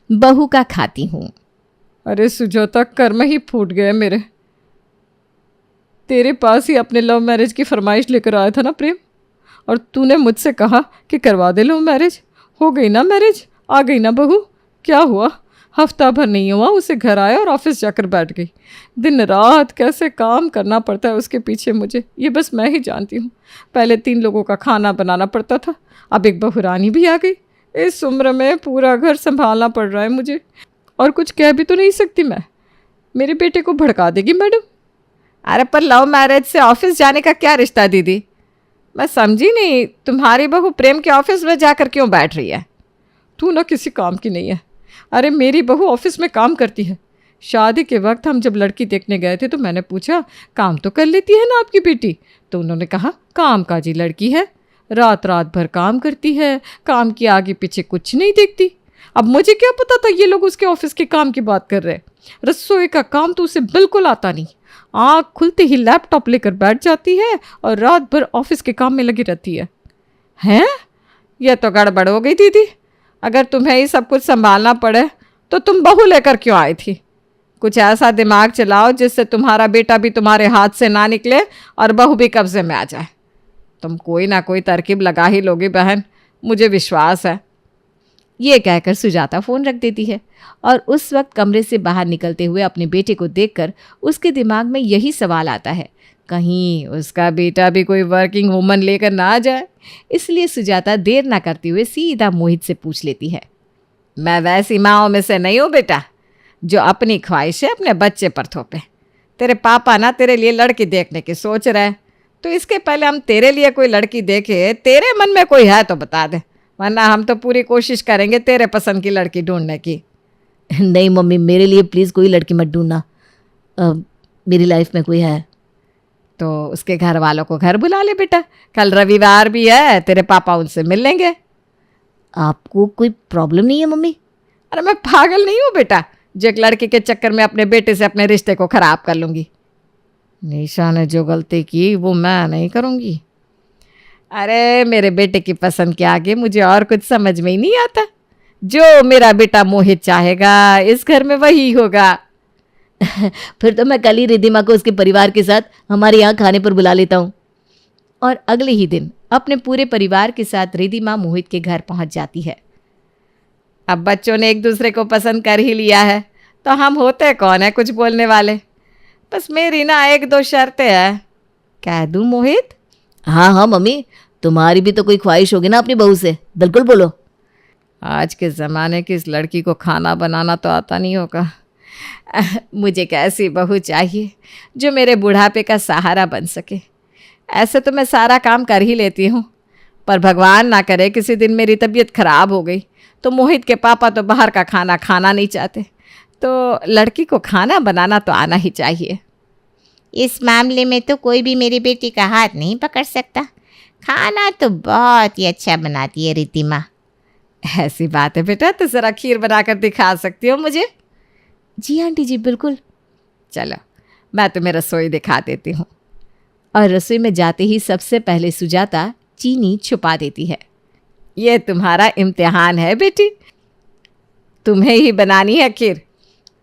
बहू का खाती हूँ। अरे सुजाता, कर्म ही फूट गए मेरे। तेरे पास ही अपने लव मैरिज की फरमाइश लेकर आया था ना प्रेम, और तूने मुझसे कहा कि करवा दे लव मैरिज। हो गई ना मैरिज, आ गई ना बहू। क्या हुआ, हफ्ता भर नहीं हुआ उसे घर आया और ऑफिस जाकर बैठ गई। दिन रात कैसे काम करना पड़ता है उसके पीछे मुझे, ये बस मैं ही जानती हूँ। पहले 3 लोगों का खाना बनाना पड़ता था, अब एक बहुरानी भी आ गई। इस उम्र में पूरा घर संभालना पड़ रहा है मुझे, और कुछ कह भी तो नहीं सकती मैं। मेरे बेटे को भड़का देगी मैडम। अरे पर लव मैरिज से ऑफिस जाने का क्या रिश्ता दीदी? मैं समझी नहीं, तुम्हारी बहू प्रेम के ऑफिस में जाकर क्यों बैठ रही है? तू ना किसी काम की नहीं है। अरे मेरी बहू ऑफिस में काम करती है। शादी के वक्त हम जब लड़की देखने गए थे तो मैंने पूछा, काम तो कर लेती है ना आपकी बेटी? तो उन्होंने कहा, काम काजी लड़की है, रात रात भर काम करती है, काम की आगे पीछे कुछ नहीं देखती। अब मुझे क्या पता था ये लोग उसके ऑफिस के काम की बात कर रहे हैं। रसोई का काम तो उसे बिल्कुल आता नहीं। आँख खुलते ही लैपटॉप लेकर बैठ जाती है और रात भर ऑफिस के काम में लगी रहती है। हैं? यह तो गड़बड़ हो गई दीदी। अगर तुम्हें ये सब कुछ संभालना पड़े तो तुम बहू लेकर क्यों आई थी? कुछ ऐसा दिमाग चलाओ जिससे तुम्हारा बेटा भी तुम्हारे हाथ से ना निकले और बहू भी कब्जे में आ जाए। तुम कोई ना कोई तरकीब लगा ही लोगी बहन, मुझे विश्वास है। ये कहकर सुजाता फ़ोन रख देती है और उस वक्त कमरे से बाहर निकलते हुए अपने बेटे को देखकर उसके दिमाग में यही सवाल आता है, कहीं उसका बेटा भी कोई वर्किंग वूमन लेकर ना आ जाए। इसलिए सुजाता देर ना करते हुए सीधा मोहित से पूछ लेती है, मैं वैसी माँओं में से नहीं हूँ बेटा जो अपनी ख्वाहिशें अपने बच्चे पर थोपे। तेरे पापा ना तेरे लिए लड़की देखने की सोच रहे, तो इसके पहले हम तेरे लिए कोई लड़की देखे। तेरे मन में कोई है तो बता दे, वरना हम तो पूरी कोशिश करेंगे तेरे पसंद की लड़की ढूंढने की। नहीं मम्मी, मेरे लिए प्लीज़ कोई लड़की मत ढूंढना। मेरी लाइफ में कोई है तो उसके घर वालों को घर बुला ले बेटा, कल रविवार भी है, तेरे पापा उनसे मिल लेंगे। आपको कोई प्रॉब्लम नहीं है मम्मी? अरे मैं पागल नहीं हूँ बेटा जो एक लड़की के चक्कर में अपने बेटे से अपने रिश्ते को ख़राब कर लूँगी। निशा ने जो गलती की वो मैं नहीं करूँगी। अरे मेरे बेटे की पसंद के आगे मुझे और कुछ समझ में ही नहीं आता। जो मेरा बेटा मोहित चाहेगा इस घर में वही होगा। फिर तो मैं कल ही रिद्धिमा को उसके परिवार के साथ हमारे यहाँ खाने पर बुला लेता हूँ। और अगले ही दिन अपने पूरे परिवार के साथ रिद्धिमा मोहित के घर पहुँच जाती है। अब बच्चों ने एक दूसरे को पसंद कर ही लिया है तो हम होते कौन है कुछ बोलने वाले। बस मेरी ना 1-2 शर्तें हैं। कह दूँ मोहित? हाँ हाँ मम्मी, तुम्हारी भी तो कोई ख्वाहिश होगी ना अपनी बहू से, बिल्कुल बोलो। आज के ज़माने की इस लड़की को खाना बनाना तो आता नहीं होगा। मुझे कैसी बहू चाहिए जो मेरे बुढ़ापे का सहारा बन सके। ऐसे तो मैं सारा काम कर ही लेती हूँ, पर भगवान ना करे किसी दिन मेरी तबीयत खराब हो गई तो मोहित के पापा तो बाहर का खाना खाना नहीं चाहते, तो लड़की को खाना बनाना तो आना ही चाहिए। इस मामले में तो कोई भी मेरी बेटी का हाथ नहीं पकड़ सकता। खाना तो बहुत ही अच्छा बनाती है रिद्धिमा। ऐसी बात है बेटा, तो ज़रा खीर बनाकर दिखा सकती हो मुझे? जी आंटी जी, बिल्कुल। चलो मैं तुम्हें रसोई दिखा देती हूँ। और रसोई में जाते ही सबसे पहले सुजाता चीनी छुपा देती है। ये तुम्हारा इम्तिहान है बेटी, तुम्हें ही बनानी है खीर।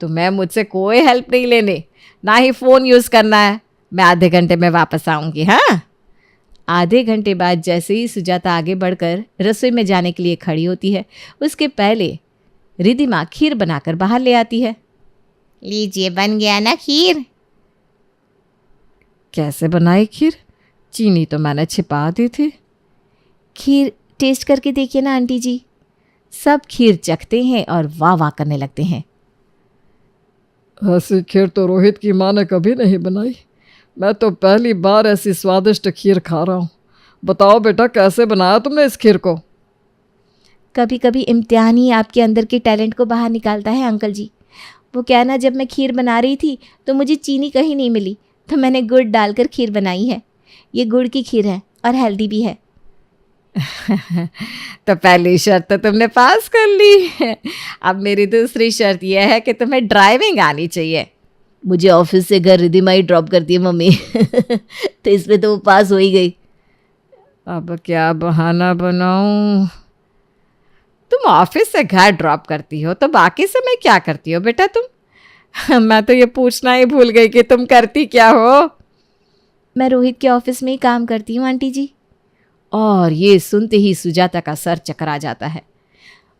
तुम्हें मुझसे कोई हेल्प नहीं लेनी, ना ही फ़ोन यूज़ करना है। मैं आधे घंटे में वापस आऊँगी। हाँ। आधे घंटे बाद जैसे ही सुजाता आगे बढ़कर रसोई में जाने के लिए खड़ी होती है, उसके पहले रिद्धिमा खीर बनाकर बाहर ले आती है। लीजिए, बन गया ना खीर। कैसे बनाई खीर? चीनी तो मैंने छिपा दी थी। खीर टेस्ट करके देखिए ना आंटी जी। सब खीर चखते हैं और वाह वाह करने लगते हैं। ऐसी खीर तो रोहित की माँ ने कभी नहीं बनाई। मैं तो पहली बार ऐसी स्वादिष्ट खीर खा रहा हूँ। बताओ बेटा, कैसे बनाया तुमने इस खीर को? कभी कभी इम्तिहान ही आपके अंदर के टैलेंट को बाहर निकालता है अंकल जी। वो क्या ना, जब मैं खीर बना रही थी तो मुझे चीनी कहीं नहीं मिली, तो मैंने गुड़ डालकर खीर बनाई है। ये गुड़ की खीर है और हेल्दी भी है। तो पहली शर्त तो तुमने पास कर ली। अब मेरी दूसरी शर्त यह है कि तुम्हें ड्राइविंग आनी चाहिए। मुझे ऑफिस से घर रिद्धिमा ही ड्रॉप करती है मम्मी। तो इसमें तो वो पास हो ही गई। अब क्या बहाना बनाऊं? तुम ऑफिस से घर ड्रॉप करती हो तो बाकी समय क्या करती हो बेटा तुम? मैं तो ये पूछना ही भूल गई कि तुम करती क्या हो। मैं रोहित के ऑफिस में ही काम करती हूँ आंटी जी। और ये सुनते ही सुजाता का सर चकरा जाता है।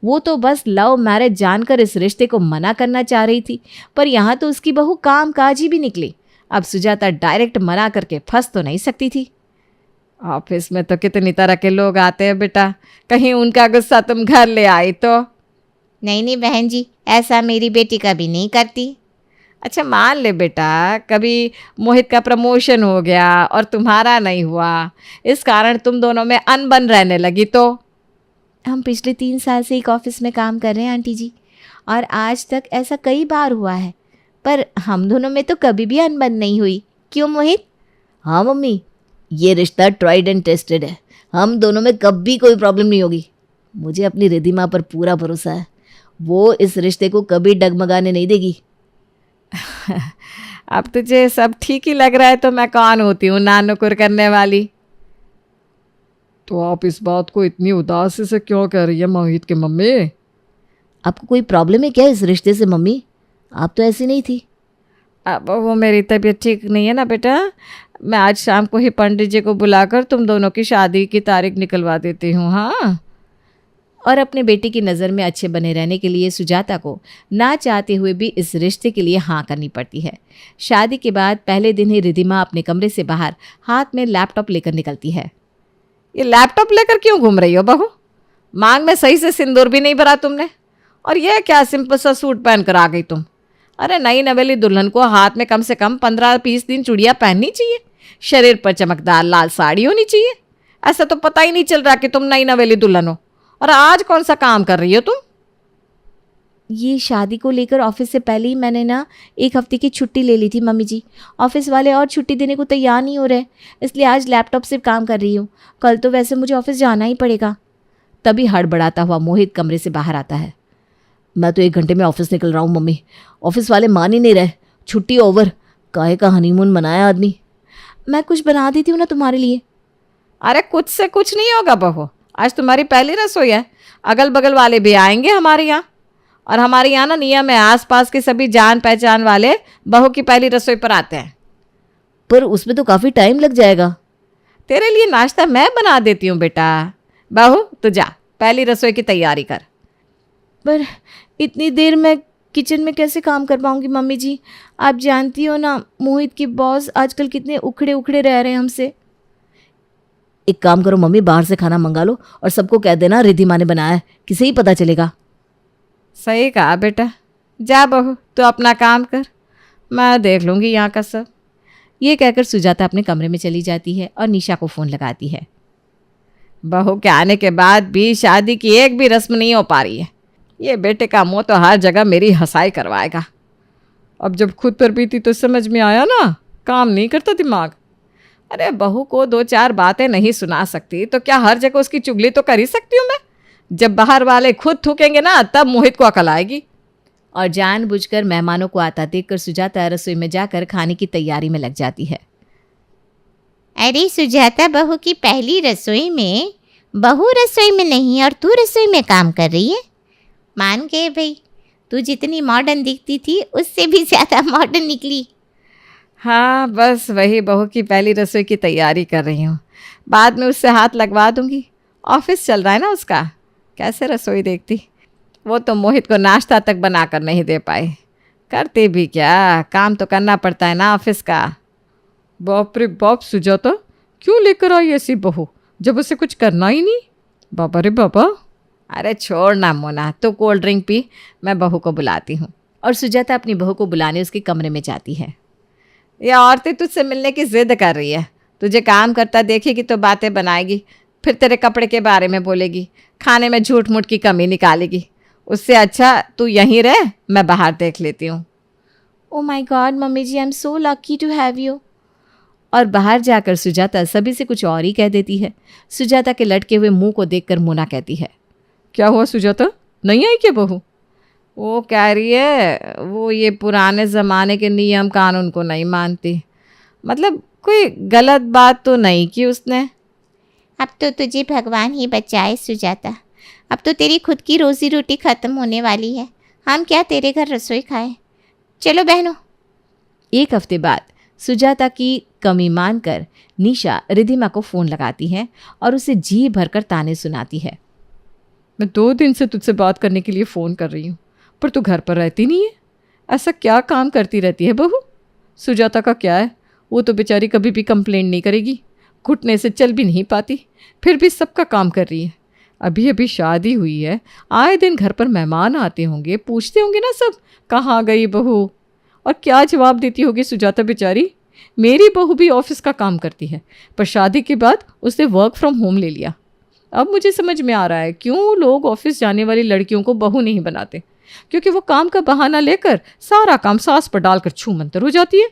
वो तो बस लव मैरिज जानकर इस रिश्ते को मना करना चाह रही थी, पर यहाँ तो उसकी बहू काम काज ही भी निकली। अब सुजाता डायरेक्ट मना करके फंस तो नहीं सकती थी। ऑफिस में तो कितनी तरह के लोग आते हैं बेटा, कहीं उनका गुस्सा तुम घर ले आई तो। नहीं नहीं बहन जी, ऐसा मेरी बेटी कभी नहीं करती। अच्छा मान ले बेटा, कभी मोहित का प्रमोशन हो गया और तुम्हारा नहीं हुआ, इस कारण तुम दोनों में अनबन रहने लगी तो? हम पिछले 3 साल से एक ऑफिस में काम कर रहे हैं आंटी जी, और आज तक ऐसा कई बार हुआ है, पर हम दोनों में तो कभी भी अनबन नहीं हुई। क्यों मोहित? हाँ मम्मी, ये रिश्ता ट्राइड एंड टेस्टेड है। हम दोनों में कभी कोई प्रॉब्लम नहीं होगी। मुझे अपनी रिद्धिमा पर पूरा भरोसा है, वो इस रिश्ते को कभी डगमगाने नहीं देगी। अब तुझे सब ठीक ही लग रहा है तो मैं कौन होती हूँ नानुकुर करने वाली? तो आप इस बात को इतनी उदासी से क्यों कह रही है मोहित की मम्मी? आपको कोई प्रॉब्लम है क्या इस रिश्ते से मम्मी? आप तो ऐसी नहीं थी। अब वो मेरी तबीयत ठीक नहीं है ना बेटा, मैं आज शाम को ही पंडित जी को बुलाकर तुम दोनों की शादी की तारीख निकलवा देती हूँ। हाँ। और अपने बेटे की नज़र में अच्छे बने रहने के लिए सुजाता को ना चाहते हुए भी इस रिश्ते के लिए हाँ करनी पड़ती है। शादी के बाद पहले दिन ही रिद्धिमा अपने कमरे से बाहर हाथ में लैपटॉप लेकर निकलती है। ये लैपटॉप लेकर क्यों घूम रही हो बहू? मांग में सही से सिंदूर भी नहीं भरा तुमने, और यह क्या सिंपल सा सूट पहन कर आ गई तुम? अरे नई नवेली दुल्हन को हाथ में कम से कम 15-20 दिन चूड़ियाँ पहननी चाहिए, शरीर पर चमकदार लाल साड़ी होनी चाहिए। ऐसा तो पता ही नहीं चल रहा कि तुम नई नवेली दुल्हन हो। और आज कौन सा काम कर रही हो तुम? ये शादी को लेकर ऑफिस से पहले ही मैंने ना 1 हफ्ते की छुट्टी ले ली थी मम्मी जी। ऑफिस वाले और छुट्टी देने को तैयार नहीं हो रहे, इसलिए आज लैपटॉप से काम कर रही हूँ। कल तो वैसे मुझे ऑफिस जाना ही पड़ेगा। तभी हड़बड़ाता हुआ मोहित कमरे से बाहर आता है। मैं तो 1 घंटे में ऑफिस निकल रहा हूँ मम्मी, ऑफिस वाले मान ही नहीं रहे। छुट्टी ओवर, काहे का हनीमून मनाया आदमी। मैं कुछ बना देती हूँ ना तुम्हारे लिए। अरे कुछ से कुछ नहीं होगा बहू, आज तुम्हारी पहली रसोई है। अगल बगल वाले भी आएंगे हमारे यहाँ, और हमारे यहाँ ना नियम है, आसपास के सभी जान पहचान वाले बहू की पहली रसोई पर आते हैं। पर उसमें तो काफ़ी टाइम लग जाएगा। तेरे लिए नाश्ता मैं बना देती हूँ बेटा। बहू तू जा, पहली रसोई की तैयारी कर। पर इतनी देर मैं किचन में कैसे काम कर पाऊंगी मम्मी जी? आप जानती हो ना मोहित की बॉस आजकल कितने उखड़े उखड़े रह रहे हैं हमसे। एक काम करो मम्मी, बाहर से खाना मंगा लो और सबको कह देना रिद्धिमा ने बनाया है, किसे ही पता चलेगा। सही कहा बेटा, जा बहू तू अपना काम कर, मैं देख लूँगी यहाँ का सब। ये कहकर सुजाता अपने कमरे में चली जाती है और निशा को फ़ोन लगाती है। बहू के आने के बाद भी शादी की एक भी रस्म नहीं हो पा रही है। ये बेटे का मुँह तो हर जगह मेरी हंसाई करवाएगा। अब जब खुद पर बीती तो समझ में आया ना, काम नहीं करता दिमाग। अरे बहू को 2-4 बातें नहीं सुना सकती तो क्या हर जगह उसकी चुगली तो कर ही सकती हूँ मैं? जब बाहर वाले खुद थूकेंगे ना तब मोहित को अकल आएगी। और जानबूझकर मेहमानों को आता देखकर सुजाता रसोई में जाकर खाने की तैयारी में लग जाती है। अरे सुजाता, बहू की पहली रसोई में? बहू रसोई में नहीं और तू रसोई में काम कर रही है? मान गए भाई, तू जितनी मॉडर्न दिखती थी उससे भी ज़्यादा मॉडर्न निकली। हाँ बस वही बहू की पहली रसोई की तैयारी कर रही हूँ, बाद में उससे हाथ लगवा दूँगी। ऑफिस चल रहा है ना उसका, कैसे रसोई देखती। वो तो मोहित को नाश्ता तक बना कर नहीं दे पाए, करती भी क्या, काम तो करना पड़ता है ना ऑफिस का। बाप रे बाप सुजाता, क्यों लेकर आई ऐसी बहू जब उसे कुछ करना ही नहीं? बाबा रे बाबा। अरे छोड़ ना मोना, तू कोल्ड ड्रिंक पी, मैं बहू को बुलाती हूँ। और सुजाता अपनी बहू को बुलाने उसके कमरे में जाती है। ये औरतें तुझसे मिलने की जिद कर रही है, तुझे काम करता देखेगी तो बातें बनाएगी, फिर तेरे कपड़े के बारे में बोलेगी, खाने में झूठ मूठ की कमी निकालेगी। उससे अच्छा तू यहीं रह, मैं बाहर देख लेती हूँ। Oh my God mummy ji, I am so lucky to have you. और बाहर जाकर सुजाता सभी से कुछ और ही कह देती है। सुजाता के लटके हुए मुंह को देखकर मोना कहती है, क्या हुआ सुजाता, नहीं आई क्या बहू? वो कह रही है वो ये पुराने ज़माने के नियम कानून को नहीं मानती। मतलब कोई गलत बात तो नहीं की उसने? अब तो तुझे भगवान ही बचाए सुजाता। अब तो तेरी खुद की रोजी रोटी ख़त्म होने वाली है, हम क्या तेरे घर रसोई खाएं। चलो बहनों। एक हफ्ते बाद सुजाता की कमी मानकर निशा रिद्धिमा को फ़ोन लगाती है और उसे जी भरकर ताने सुनाती है। मैं 2 दिन से तुझसे बात करने के लिए फ़ोन कर रही हूँ, पर तू घर पर रहती नहीं है। ऐसा क्या काम करती रहती है बहू? सुजाता का क्या है, वो तो बेचारी कभी भी कंप्लेंट नहीं करेगी, घुटने से चल भी नहीं पाती, फिर भी सबका काम कर रही है। अभी अभी शादी हुई है, आए दिन घर पर मेहमान आते होंगे, पूछते होंगे ना सब कहाँ गई बहू, और क्या जवाब देती होगी सुजाता बेचारी। मेरी बहू भी ऑफिस का काम करती है, पर शादी के बाद उसने वर्क फ्रॉम होम ले लिया। अब मुझे समझ में आ रहा है क्यों लोग ऑफिस जाने वाली लड़कियों को बहू नहीं बनाते, क्योंकि वो काम का बहाना लेकर सारा काम सास पर डालकर छू मंतर हो जाती है।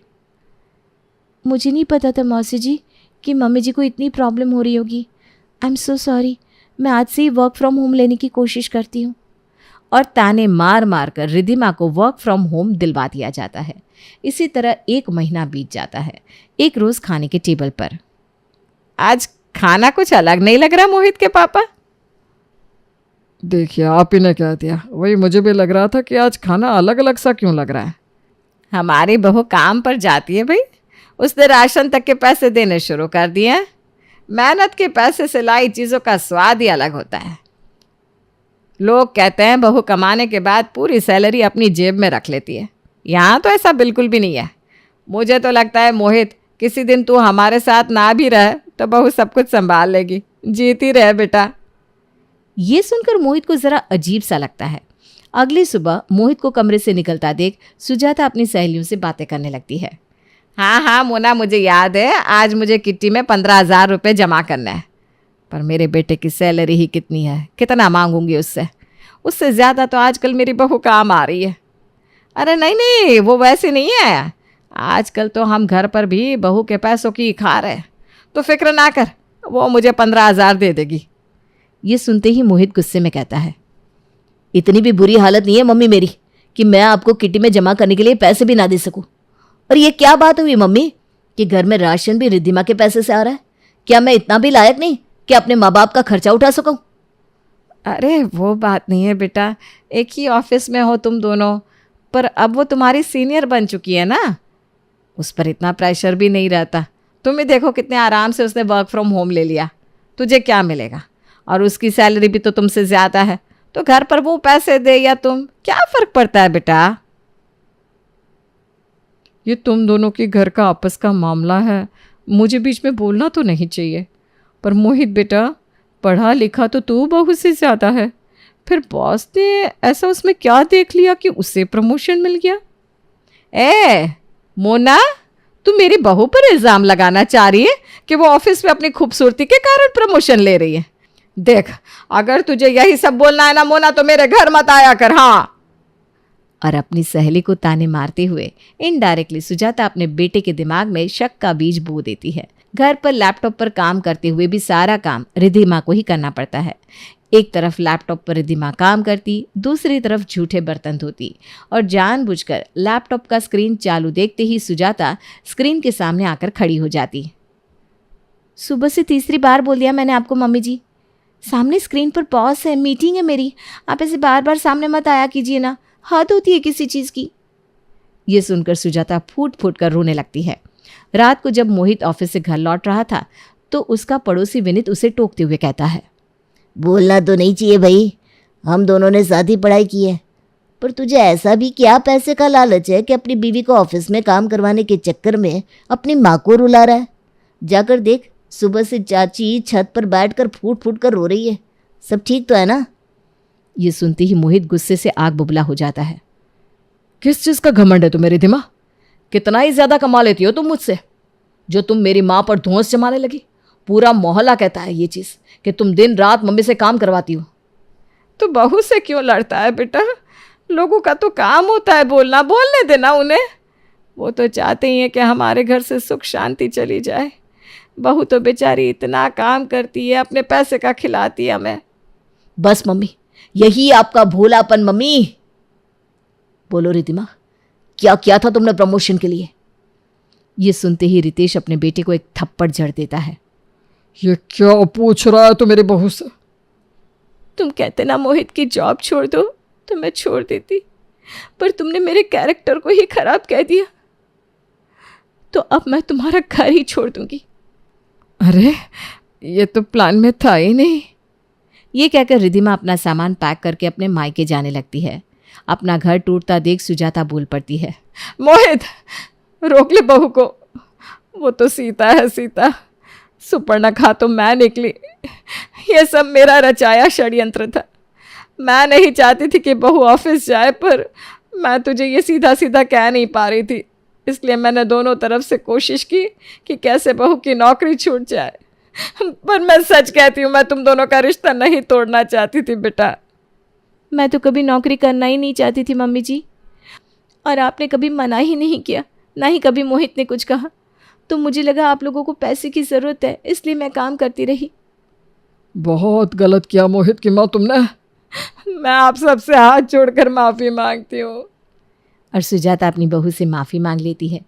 मुझे नहीं पता था मौसी जी कि मम्मी जी को इतनी प्रॉब्लम हो रही होगी। आई एम सो सॉरी। मैं आज से ही वर्क फ्रॉम होम लेने की कोशिश करती हूँ। और ताने मार मार कर रिद्धिमा को वर्क फ्रॉम होम दिलवा दिया जाता है। इसी तरह 1 महीना बीत जाता है। एक रोज़ खाने के टेबल पर, आज खाना कुछ अलग नहीं लग रहा मोहित के पापा। देखिए, आप ही ने कह दिया, वही मुझे भी लग रहा था कि आज खाना अलग अलग सा क्यों लग रहा है। हमारी बहू काम पर जाती है भाई, उसने राशन तक के पैसे देने शुरू कर दिए हैं। मेहनत के पैसे से लाई चीज़ों का स्वाद ही अलग होता है। लोग कहते हैं बहू कमाने के बाद पूरी सैलरी अपनी जेब में रख लेती है, यहाँ तो ऐसा बिल्कुल भी नहीं है। मुझे तो लगता है मोहित, किसी दिन तू हमारे साथ ना भी रहे तो बहू सब कुछ संभाल लेगी। जीती रहे बेटा। ये सुनकर मोहित को ज़रा अजीब सा लगता है। अगली सुबह मोहित को कमरे से निकलता देख सुजाता अपनी सहेलियों से बातें करने लगती है। हाँ हाँ मोना, मुझे याद है, आज मुझे किट्टी में 15,000 रुपये जमा करना है। पर मेरे बेटे की सैलरी ही कितनी है, कितना मांगूंगी उससे ज़्यादा तो आजकल मेरी बहू काम आ रही है। अरे नहीं नहीं, वो वैसे नहीं है। आजकल तो हम घर पर भी बहू के पैसों की खा रहे, तो फिक्र ना कर, वो मुझे 15,000 दे देगी। ये सुनते ही मोहित गुस्से में कहता है, इतनी भी बुरी हालत नहीं है मम्मी मेरी कि मैं आपको किट्टी में जमा करने के लिए पैसे भी ना दे सकूं। और ये क्या बात हुई मम्मी कि घर में राशन भी रिद्धिमा के पैसे से आ रहा है? क्या मैं इतना भी लायक नहीं कि अपने माँ बाप का खर्चा उठा सकूं? अरे वो बात नहीं है बेटा, एक ही ऑफिस में हो तुम दोनों, पर अब वो तुम्हारी सीनियर बन चुकी है ना, उस पर इतना प्रेशर भी नहीं रहता। तुम ही देखो कितने आराम से उसने वर्क फ्रॉम होम ले लिया, तुझे क्या मिलेगा? और उसकी सैलरी भी तो तुमसे ज़्यादा है, तो घर पर वो पैसे दे या तुम, क्या फ़र्क पड़ता है बेटा? ये तुम दोनों के घर का आपस का मामला है, मुझे बीच में बोलना तो नहीं चाहिए। पर मोहित बेटा, पढ़ा लिखा तो तू बहू से ज़्यादा है, फिर बॉस ने ऐसा उसमें क्या देख लिया कि उसे प्रमोशन मिल गया? ए मोना, तू मेरी बहू पर इल्ज़ाम लगाना चाह रही है कि वो ऑफिस में अपनी खूबसूरती के कारण प्रमोशन ले रही है? देख, अगर तुझे यही सब बोलना है ना मोना, तो मेरे घर मत आया कर। हाँ। और अपनी सहेली को ताने मारते हुए इनडायरेक्टली सुजाता अपने बेटे के दिमाग में शक का बीज बो देती है। घर पर लैपटॉप पर काम करते हुए भी सारा काम रिद्धिमा को ही करना पड़ता है। एक तरफ लैपटॉप पर रिद्धिमा काम करती, दूसरी तरफ झूठे बर्तन धोती, और जानबूझकर लैपटॉप का स्क्रीन चालू देखते ही सुजाता स्क्रीन के सामने आकर खड़ी हो जाती। सुबह से 3री बार बोल दिया मैंने आपको मम्मी जी, सामने स्क्रीन पर पॉज है, मीटिंग है मेरी, आप ऐसे बार बार सामने मत आया कीजिए ना, हद होती है किसी चीज़ की। ये सुनकर सुजाता फूट फूट कर रोने लगती है। रात को जब मोहित ऑफिस से घर लौट रहा था तो उसका पड़ोसी विनीत उसे टोकते हुए कहता है, बोलना तो नहीं चाहिए भाई, हम दोनों ने साथ ही पढ़ाई की है, पर तुझे ऐसा भी क्या पैसे का लालच है कि अपनी बीवी को ऑफिस में काम करवाने के चक्कर में अपनी माँ को रुला रहा है? जाकर देख, सुबह से चाची छत पर बैठकर फूट फूट कर रो रही है। सब ठीक तो है ना? ये सुनते ही मोहित गुस्से से आग बुबला हो जाता है। किस चीज़ का घमंड है तुम्हें रिद्धिमा? कितना ही ज़्यादा कमा लेती हो तुम मुझसे, जो तुम मेरी माँ पर धौंस जमाने लगी। पूरा मोहल्ला कहता है ये चीज़ कि तुम दिन रात मम्मी से काम करवाती हो। तो बहू से क्यों लड़ता है बेटा? लोगों का तो काम होता है बोलना, बोलने देना उन्हें। वो तो चाहते ही हैं कि हमारे घर से सुख शांति चली जाए। बहू तो बेचारी इतना काम करती है, अपने पैसे का खिलाती है हमें। बस मम्मी, यही आपका भोलापन मम्मी। बोलो रिद्धिमा, क्या किया था तुमने प्रमोशन के लिए? ये सुनते ही रितेश अपने बेटे को एक थप्पड़ जड़ देता है। ये क्या पूछ रहा है तू मेरी बहू से? तुम कहते ना मोहित की जॉब छोड़ दो तो मैं छोड़ देती, पर तुमने मेरे कैरेक्टर को ही खराब कह दिया, तो अब मैं तुम्हारा घर ही छोड़ दूंगी। अरे ये तो प्लान में था ही नहीं। ये कहकर रिद्धिमा अपना सामान पैक करके अपने मायके जाने लगती है। अपना घर टूटता देख सुजाता बोल पड़ती है, मोहित रोक ले बहू को, वो तो सीता है सीता, सुपर्णखा तो मैं निकली। ये सब मेरा रचाया षड्यंत्र था। मैं नहीं चाहती थी कि बहू ऑफिस जाए, पर मैं तुझे ये सीधा सीधा कह नहीं पा रही थी, इसलिए मैंने दोनों तरफ से कोशिश की कि कैसे बहू की नौकरी छूट जाए। पर मैं सच कहती हूँ, मैं तुम दोनों का रिश्ता नहीं तोड़ना चाहती थी बेटा। मैं तो कभी नौकरी करना ही नहीं चाहती थी मम्मी जी, और आपने कभी मना ही नहीं किया, ना ही कभी मोहित ने कुछ कहा। तो मुझे लगा आप लोगों को पैसे की ज़रूरत है, इसलिए मैं काम करती रही। बहुत गलत किया मोहित की माँ तुमने। मैं आप सबसे हाथ जोड़कर माफ़ी मांगती हूँ। और सुजाता अपनी बहू से माफ़ी मांग लेती है।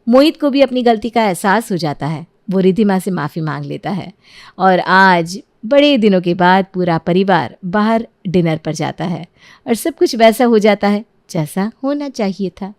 मोहित को भी अपनी गलती का एहसास हो जाता है। वो रिद्धिमा से माफ़ी मांग लेता है और आज बड़े दिनों के बाद पूरा परिवार बाहर डिनर पर जाता है और सब कुछ वैसा हो जाता है जैसा होना चाहिए था।